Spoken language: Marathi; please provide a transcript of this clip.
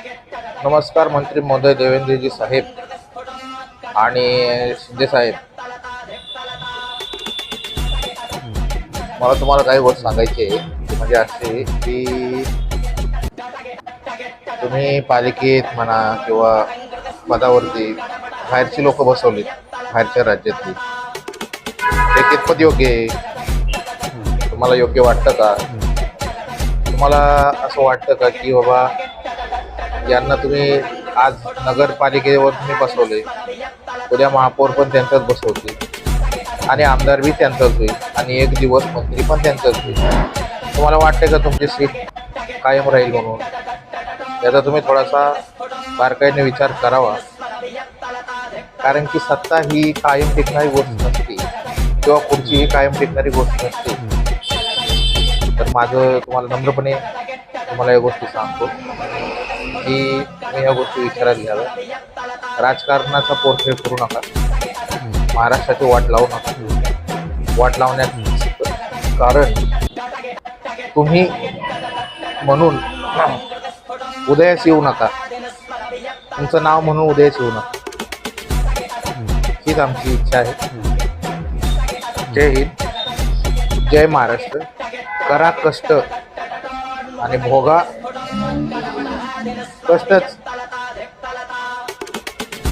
नमस्कार मंत्री महोदय देवेंद्रजी साहेब आणि शिंदे साहेब, मला तुम्हाला काही गोष्ट सांगायची आहे. म्हणजे असे की तुम्ही पालिकेत म्हणा किंवा पदावरती बाहेरची लोक बसवली, बाहेरच्या राज्यातली, ते कितपत योग्य आहे? तुम्हाला योग्य वाटतं का? तुम्हाला असं वाटतं का की बाबा यांना तुम्ही आज नगरपालिकेवर तुम्ही बसवले, उद्या महापौर पण त्यांच्याच बसवतील आणि आमदार बी त्यांचाच होईल आणि एक दिवस मंत्री पण त्यांचाच होईल. तुम्हाला वाटते का तुमची सीट कायम राहील म्हणून? याचा तुम्ही थोडासा बारकाईने विचार करावा. कारण की सत्ता ही कायम टिकणारी गोष्ट नसते किंवा खुर्ची ही कायम टिकणारी गोष्ट नसते. तर माझं तुम्हाला नम्रपणे या गोष्टी सांगतो की तुम्ही या गोष्टी विचारात घ्याव्या. राजकारणाचा पोरखेळ करू नका, महाराष्ट्राची वाट लावू नका. वाट लावण्यात कारण तुम्ही म्हणून उदयास येऊ नका, तुमचं नाव म्हणून उदयास येऊ नका, हीच आमची इच्छा आहे. जय हिंद, जय महाराष्ट्र. करा कष्ट आणि भोगा कष्टच.